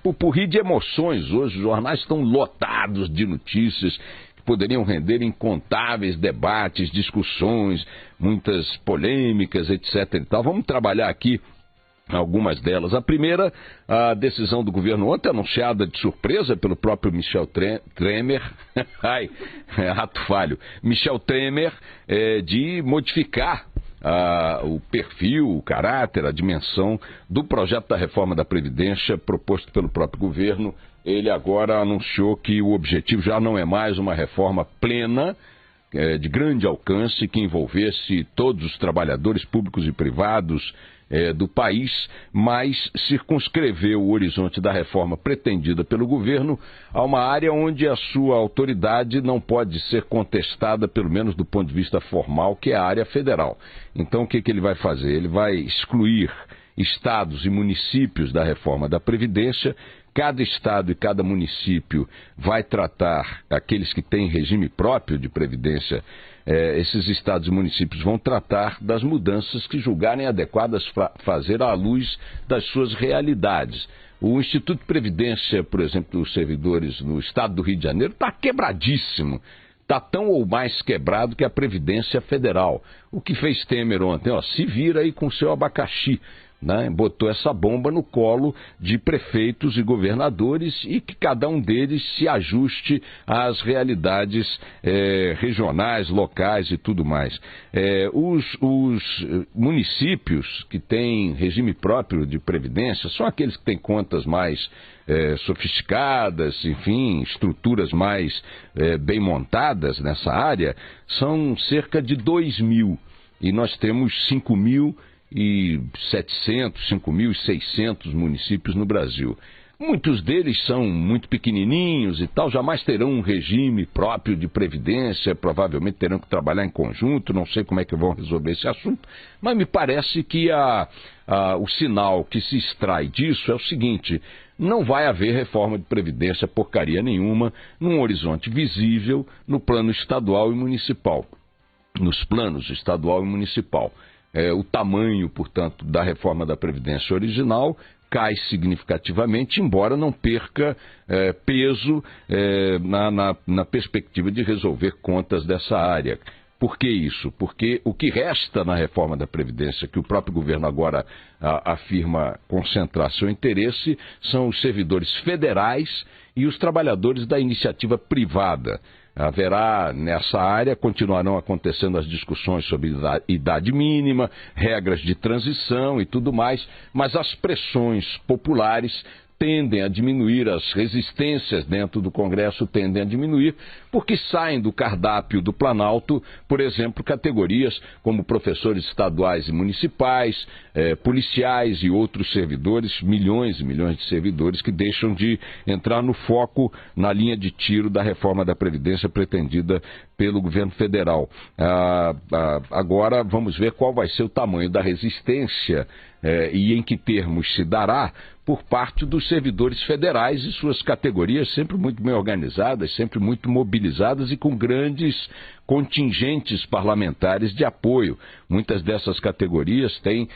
pupurri de emoções. Hoje os jornais estão lotados de notícias que poderiam render incontáveis debates, discussões, muitas polêmicas, etc. e tal. Vamos trabalhar aqui algumas delas. A primeira, a decisão do governo ontem, anunciada de surpresa pelo próprio Michel Temer, ato falho, Michel Temer, de modificar o perfil, o caráter, a dimensão do projeto da reforma da Previdência proposto pelo próprio governo. Ele agora anunciou que o objetivo já não é mais uma reforma plena, de grande alcance, que envolvesse todos os trabalhadores públicos e privados do país, mas circunscreveu o horizonte da reforma pretendida pelo governo a uma área onde a sua autoridade não pode ser contestada, pelo menos do ponto de vista formal, que é a área federal. Então, o que ele vai fazer? Ele vai excluir estados e municípios da reforma da Previdência. Cada estado e cada município vai tratar aqueles que têm regime próprio de previdência. Esses estados e municípios vão tratar das mudanças que julgarem adequadas fazer à luz das suas realidades. O Instituto de Previdência, por exemplo, dos servidores no estado do Rio de Janeiro, está quebradíssimo. Está tão ou mais quebrado que a Previdência Federal. O que fez Temer ontem? Se vira aí com o seu abacaxi. Botou essa bomba no colo de prefeitos e governadores e que cada um deles se ajuste às realidades regionais, locais e tudo mais. Os municípios que têm regime próprio de previdência são aqueles que têm contas mais sofisticadas, enfim, estruturas mais bem montadas nessa área, são cerca de 2.000 e nós temos 5.700, 5.600 municípios no Brasil. Muitos deles são muito pequenininhos e tal, jamais terão um regime próprio de previdência, provavelmente terão que trabalhar em conjunto, não sei como é que vão resolver esse assunto, mas me parece que o sinal que se extrai disso é o seguinte: não vai haver reforma de previdência porcaria nenhuma num horizonte visível no plano estadual e municipal, nos planos estadual e municipal. O tamanho, portanto, da reforma da Previdência original cai significativamente, embora não perca peso na perspectiva de resolver contas dessa área. Por que isso? Porque o que resta na reforma da Previdência, que o próprio governo agora afirma concentrar seu interesse, são os servidores federais e os trabalhadores da iniciativa privada. Haverá nessa área, continuarão acontecendo as discussões sobre idade mínima, regras de transição e tudo mais, mas as pressões populares tendem a diminuir, as resistências dentro do Congresso tendem a diminuir, porque saem do cardápio do Planalto, por exemplo, categorias como professores estaduais e municipais, policiais e outros servidores, milhões e milhões de servidores que deixam de entrar no foco, na linha de tiro da reforma da Previdência pretendida pelo governo federal. Agora vamos ver qual vai ser o tamanho da resistência e em que termos se dará por parte dos servidores federais e suas categorias sempre muito bem organizadas, sempre muito mobilizadas e com grandes contingentes parlamentares de apoio. Muitas dessas categorias têm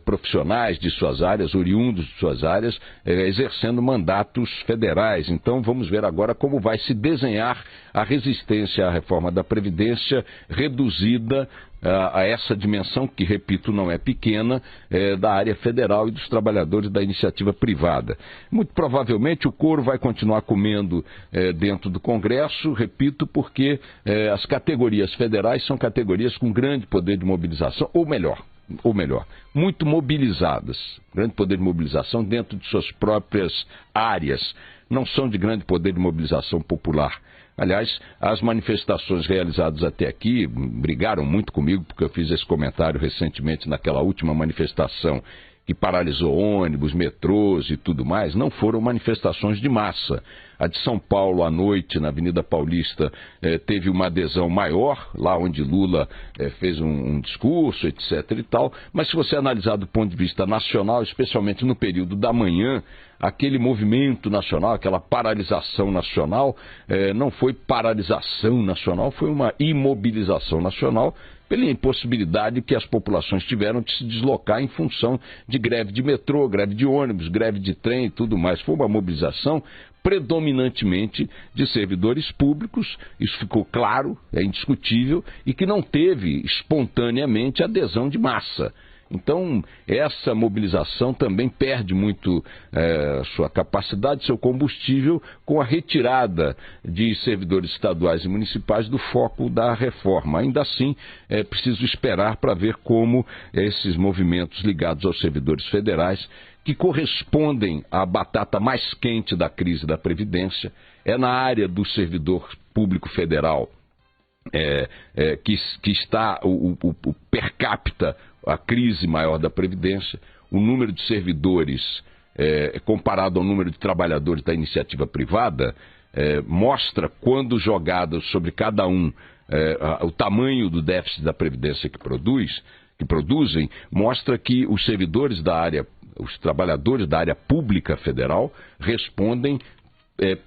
profissionais de suas áreas, oriundos de suas áreas, exercendo mandatos federais. Então vamos ver agora como vai se desenhar a resistência à reforma da Previdência reduzida a essa dimensão, que, repito, não é pequena, da área federal e dos trabalhadores da iniciativa privada. Muito provavelmente o couro vai continuar comendo dentro do Congresso, repito, porque as categorias federais são categorias com grande poder de mobilização, ou melhor, muito mobilizadas, grande poder de mobilização dentro de suas próprias áreas, não são de grande poder de mobilização popular. Aliás, as manifestações realizadas até aqui brigaram muito comigo, porque eu fiz esse comentário recentemente naquela última manifestação que paralisou ônibus, metrôs e tudo mais. Não foram manifestações de massa. A de São Paulo, à noite, na Avenida Paulista, teve uma adesão maior, lá onde Lula fez um discurso, etc. e tal. Mas se você analisar do ponto de vista nacional, especialmente no período da manhã, aquele movimento nacional, aquela paralisação nacional, não foi paralisação nacional, foi uma imobilização nacional pela impossibilidade que as populações tiveram de se deslocar em função de greve de metrô, greve de ônibus, greve de trem e tudo mais. Foi uma mobilização predominantemente de servidores públicos, isso ficou claro, é indiscutível, e que não teve espontaneamente adesão de massa. Então, essa mobilização também perde muito sua capacidade, seu combustível, com a retirada de servidores estaduais e municipais do foco da reforma. Ainda assim, é preciso esperar para ver como esses movimentos ligados aos servidores federais, que correspondem à batata mais quente da crise da Previdência, é na área do servidor público federal, que está o per capita, a crise maior da Previdência, o número de servidores comparado ao número de trabalhadores da iniciativa privada, mostra, quando jogado sobre cada um o tamanho do déficit da Previdência que produzem, mostra que os servidores da área, os trabalhadores da área pública federal respondem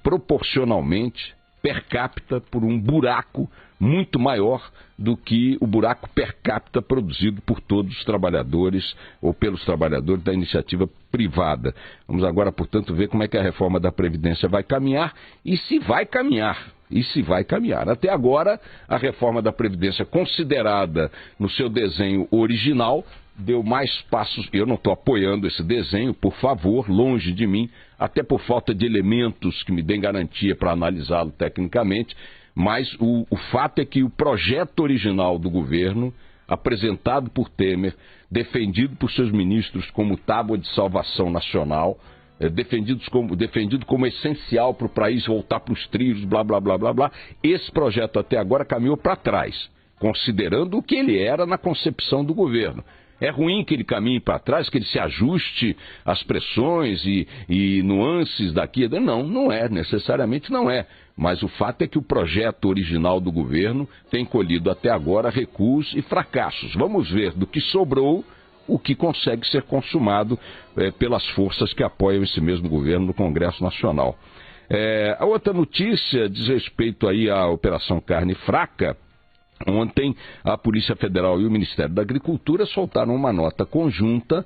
proporcionalmente, per capita, por um buraco muito maior do que o buraco per capita produzido por todos os trabalhadores ou pelos trabalhadores da iniciativa privada. Vamos agora, portanto, ver como é que a reforma da Previdência vai caminhar e se vai caminhar. Até agora, a reforma da Previdência, considerada no seu desenho original, deu mais passos. Eu não estou apoiando esse desenho, por favor, longe de mim, até por falta de elementos que me deem garantia para analisá-lo tecnicamente, mas o fato é que o projeto original do governo, apresentado por Temer, defendido por seus ministros como tábua de salvação nacional, defendido como essencial para o país voltar para os trilhos, blá, blá, blá, blá, blá, esse projeto até agora caminhou para trás, considerando o que ele era na concepção do governo. É ruim que ele caminhe para trás, que ele se ajuste às pressões e nuances daqui. Não é, necessariamente não é. Mas o fato é que o projeto original do governo tem colhido até agora recuos e fracassos. Vamos ver do que sobrou, o que consegue ser consumado pelas forças que apoiam esse mesmo governo no Congresso Nacional. A outra notícia diz respeito aí à Operação Carne Fraca. Ontem, a Polícia Federal e o Ministério da Agricultura soltaram uma nota conjunta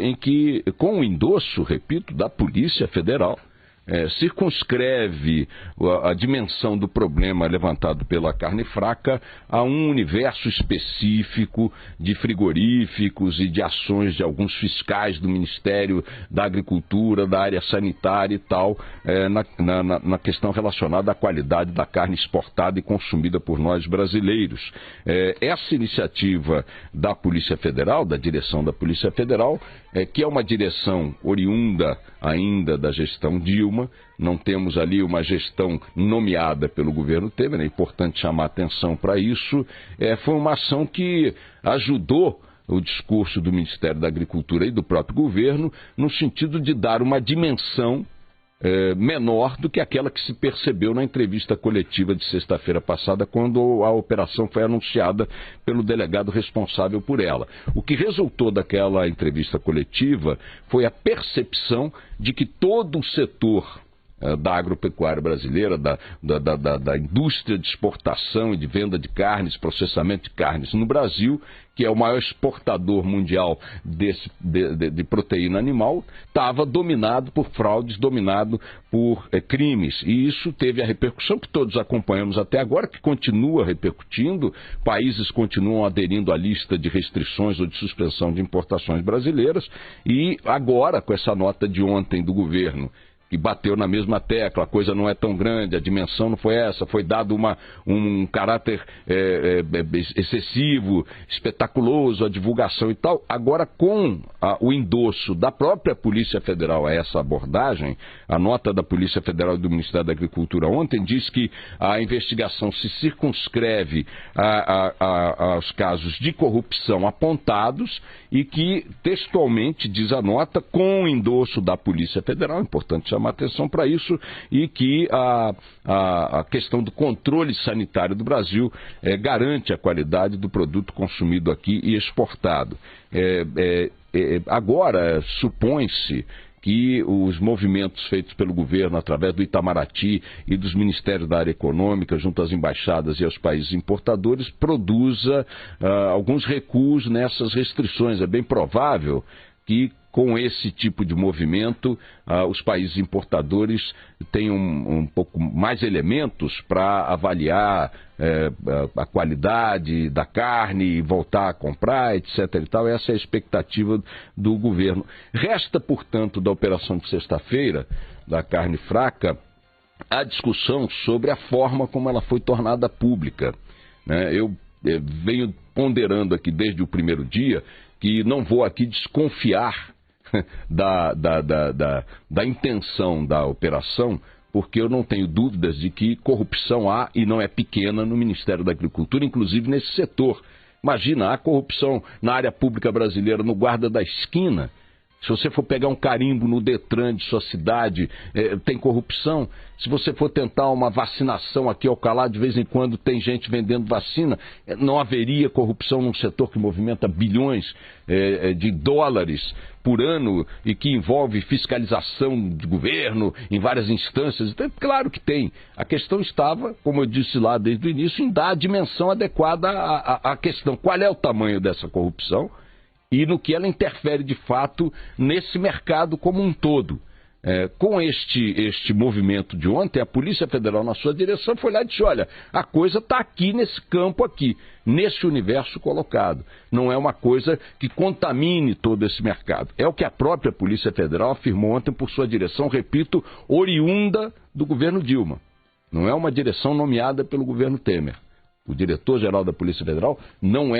em que, com o endosso, repito, da Polícia Federal, circunscreve a dimensão do problema levantado pela carne fraca a um universo específico de frigoríficos e de ações de alguns fiscais do Ministério da Agricultura, da área sanitária e tal, na questão relacionada à qualidade da carne exportada e consumida por nós brasileiros. Essa iniciativa da Polícia Federal, da direção da Polícia Federal, que é uma direção oriunda ainda da gestão Dilma, não temos ali uma gestão nomeada pelo governo Temer, é importante chamar atenção para isso. Foi uma ação que ajudou o discurso do Ministério da Agricultura e do próprio governo no sentido de dar uma dimensão menor do que aquela que se percebeu na entrevista coletiva de sexta-feira passada, quando a operação foi anunciada pelo delegado responsável por ela. O que resultou daquela entrevista coletiva foi a percepção de que todo o setor da agropecuária brasileira, da indústria de exportação e de venda de carnes, processamento de carnes no Brasil, que é o maior exportador mundial de proteína animal, estava dominado por fraudes, dominado por crimes. E isso teve a repercussão que todos acompanhamos até agora, que continua repercutindo. Países continuam aderindo à lista de restrições ou de suspensão de importações brasileiras. E agora, com essa nota de ontem do governo, que bateu na mesma tecla, a coisa não é tão grande, a dimensão não foi essa, foi dado um caráter excessivo, espetaculoso, a divulgação e tal. Agora, com o endosso da própria Polícia Federal a essa abordagem, a nota da Polícia Federal e do Ministério da Agricultura ontem diz que a investigação se circunscreve aos casos de corrupção apontados e que, textualmente, diz a nota, com o endosso da Polícia Federal, é importante chamar atenção para isso, e que a questão do controle sanitário do Brasil garante a qualidade do produto consumido aqui e exportado. Agora, supõe-se que os movimentos feitos pelo governo através do Itamaraty e dos ministérios da área econômica, junto às embaixadas e aos países importadores, produza alguns recuos nessas restrições. É bem provável que com esse tipo de movimento, os países importadores tenham um pouco mais elementos para avaliar a qualidade da carne e voltar a comprar, etc. e tal. Essa é a expectativa do governo. Resta, portanto, da operação de sexta-feira, da carne fraca, a discussão sobre a forma como ela foi tornada pública, né? Eu venho ponderando aqui desde o primeiro dia que não vou aqui desconfiar da intenção da operação, porque eu não tenho dúvidas de que corrupção há e não é pequena no Ministério da Agricultura, inclusive nesse setor. Imagina, há corrupção na área pública brasileira, no guarda da esquina. Se você for pegar um carimbo no Detran de sua cidade, tem corrupção. Se você for tentar uma vacinação aqui ao calar, de vez em quando tem gente vendendo vacina, não haveria corrupção num setor que movimenta bilhões de dólares por ano e que envolve fiscalização de governo em várias instâncias. Então, claro que tem. A questão estava, como eu disse lá desde o início, em dar a dimensão adequada à questão. Qual é o tamanho dessa corrupção? E no que ela interfere de fato nesse mercado como um todo. Com este movimento de ontem, a Polícia Federal, na sua direção, foi lá e disse: olha, a coisa está aqui nesse campo aqui, nesse universo colocado. Não é uma coisa que contamine todo esse mercado. É o que a própria Polícia Federal afirmou ontem por sua direção, repito, oriunda do governo Dilma. Não é uma direção nomeada pelo governo Temer. O diretor-geral da Polícia Federal não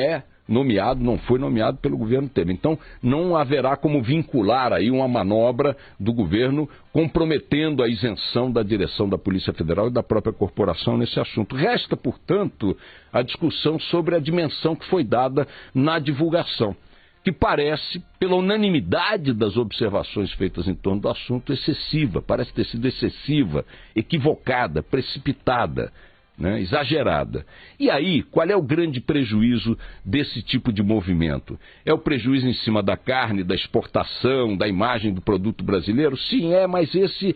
foi nomeado pelo governo Temer. Então, não haverá como vincular aí uma manobra do governo comprometendo a isenção da direção da Polícia Federal e da própria corporação nesse assunto. Resta, portanto, a discussão sobre a dimensão que foi dada na divulgação, que parece, pela unanimidade das observações feitas em torno do assunto, excessiva, parece ter sido excessiva, equivocada, precipitada, né, exagerada. E aí, qual é o grande prejuízo desse tipo de movimento? É o prejuízo em cima da carne, da exportação, da imagem do produto brasileiro? Sim, mas esse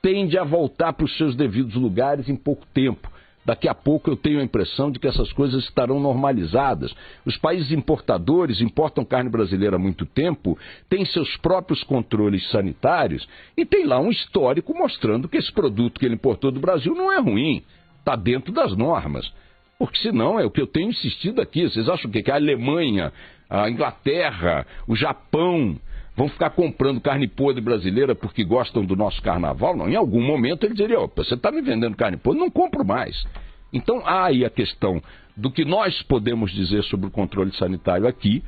tende a voltar para os seus devidos lugares em pouco tempo. Daqui a pouco eu tenho a impressão de que essas coisas estarão normalizadas. Os países importadores importam carne brasileira há muito tempo, têm seus próprios controles sanitários e tem lá um histórico mostrando que esse produto que ele importou do Brasil não é ruim. Está dentro das normas, porque senão é o que eu tenho insistido aqui. Vocês acham o quê? Que a Alemanha, a Inglaterra, o Japão vão ficar comprando carne podre brasileira porque gostam do nosso carnaval? Não, em algum momento eles diriam: você está me vendendo carne podre, não compro mais. Então há aí a questão do que nós podemos dizer sobre o controle sanitário aqui,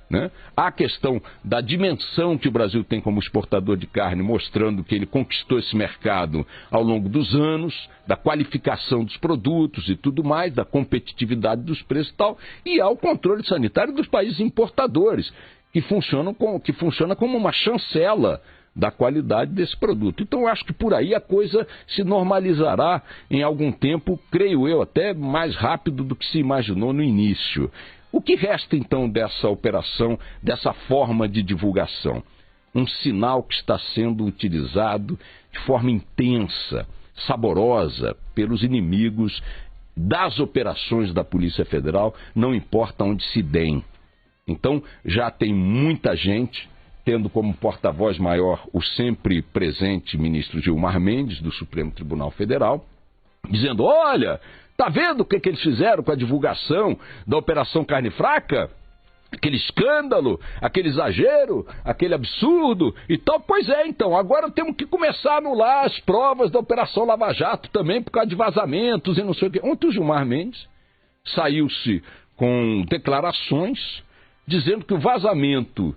né? Há a questão da dimensão que o Brasil tem como exportador de carne, mostrando que ele conquistou esse mercado ao longo dos anos, da qualificação dos produtos e tudo mais, da competitividade dos preços e tal, e há o controle sanitário dos países importadores, que funciona como uma chancela da qualidade desse produto. Então eu acho que por aí a coisa se normalizará em algum tempo, creio eu, até mais rápido do que se imaginou no início. O que resta, então, dessa operação, dessa forma de divulgação? Um sinal que está sendo utilizado de forma intensa, saborosa, pelos inimigos das operações da Polícia Federal, não importa onde se deem. Então, já tem muita gente, tendo como porta-voz maior o sempre presente ministro Gilmar Mendes, do Supremo Tribunal Federal, dizendo: olha, tá vendo o que eles fizeram com a divulgação da Operação Carne Fraca? Aquele escândalo, aquele exagero, aquele absurdo e tal. Pois é, então, agora temos que começar a anular as provas da Operação Lava Jato também por causa de vazamentos e não sei o quê. Ontem o Gilmar Mendes saiu-se com declarações dizendo que o vazamento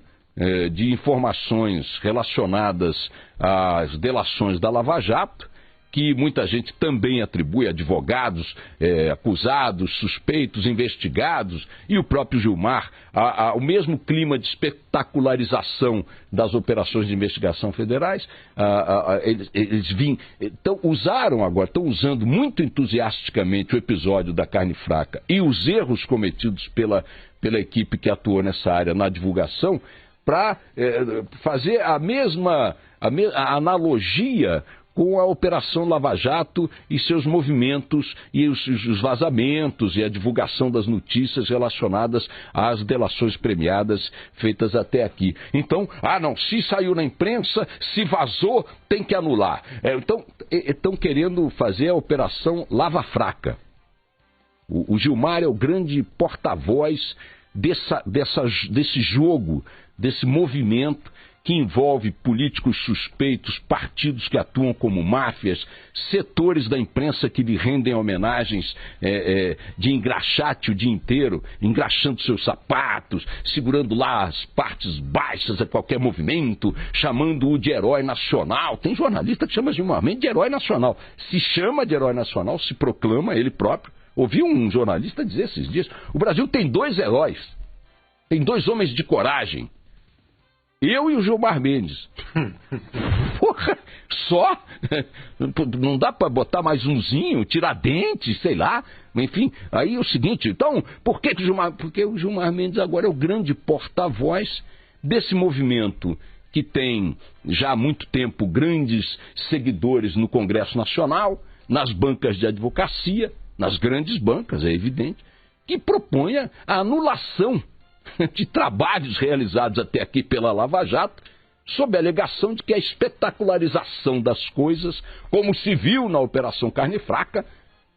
de informações relacionadas às delações da Lava Jato, que muita gente também atribui a advogados, acusados, suspeitos, investigados, e o próprio Gilmar, o mesmo clima de espetacularização das operações de investigação federais, estão usando muito entusiasticamente o episódio da carne fraca e os erros cometidos pela equipe que atuou nessa área na divulgação, para fazer a analogia com a Operação Lava Jato e seus movimentos e os vazamentos e a divulgação das notícias relacionadas às delações premiadas feitas até aqui. Então, não, se saiu na imprensa, se vazou, tem que anular. Então, estão querendo fazer a Operação Lava Fraca. O Gilmar é o grande porta-voz desse jogo, desse movimento que envolve políticos suspeitos, partidos que atuam como máfias, setores da imprensa que lhe rendem homenagens de engraxate o dia inteiro, engraxando seus sapatos, segurando lá as partes baixas a qualquer movimento, chamando-o de herói nacional. Tem jornalista que chama Gilmar Mendes de herói nacional. Se chama de herói nacional, se proclama ele próprio. Ouvi um jornalista dizer esses dias, o Brasil tem 2 heróis, tem 2 homens de coragem. Eu e o Gilmar Mendes. Porra, só? Não dá para botar mais umzinho, Tiradentes, sei lá. Enfim, aí é o seguinte, então, por que o Gilmar... Porque o Gilmar Mendes agora é o grande porta-voz desse movimento que tem já há muito tempo grandes seguidores no Congresso Nacional, nas bancas de advocacia, nas grandes bancas, é evidente, que propõe a anulação de trabalhos realizados até aqui pela Lava Jato, sob a alegação de que a espetacularização das coisas, como se viu na Operação Carne Fraca,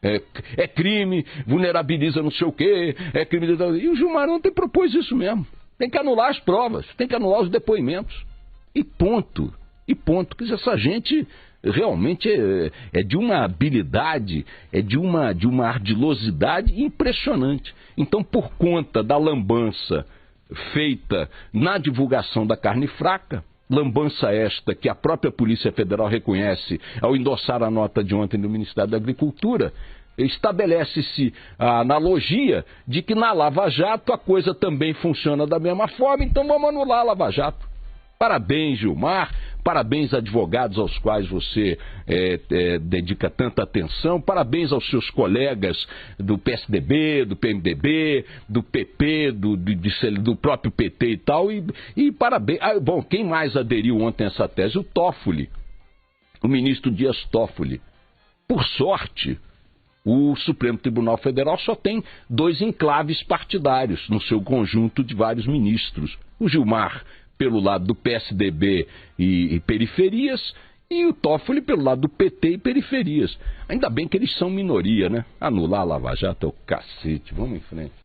é crime, vulnerabiliza não sei o quê, é crime... E o Gilmar ontem propôs isso mesmo. Tem que anular as provas, tem que anular os depoimentos. E ponto. Quer dizer, essa gente realmente é de uma habilidade, é de uma ardilosidade impressionante. Então, por conta da lambança feita na divulgação da carne fraca, lambança esta que a própria Polícia Federal reconhece ao endossar a nota de ontem do Ministério da Agricultura, estabelece-se a analogia de que na Lava Jato a coisa também funciona da mesma forma, então vamos anular a Lava Jato. Parabéns, Gilmar. Parabéns, advogados aos quais você dedica tanta atenção. Parabéns aos seus colegas do PSDB, do PMDB, do PP, do próprio PT e tal. E parabéns. Bom, quem mais aderiu ontem a essa tese? O Toffoli, o ministro Dias Toffoli. Por sorte, o Supremo Tribunal Federal só tem 2 enclaves partidários no seu conjunto de vários ministros. O Gilmar pelo lado do PSDB e periferias, e o Toffoli pelo lado do PT e periferias. Ainda bem que eles são minoria, né? Anular a Lava Jato é o cacete. Vamos em frente.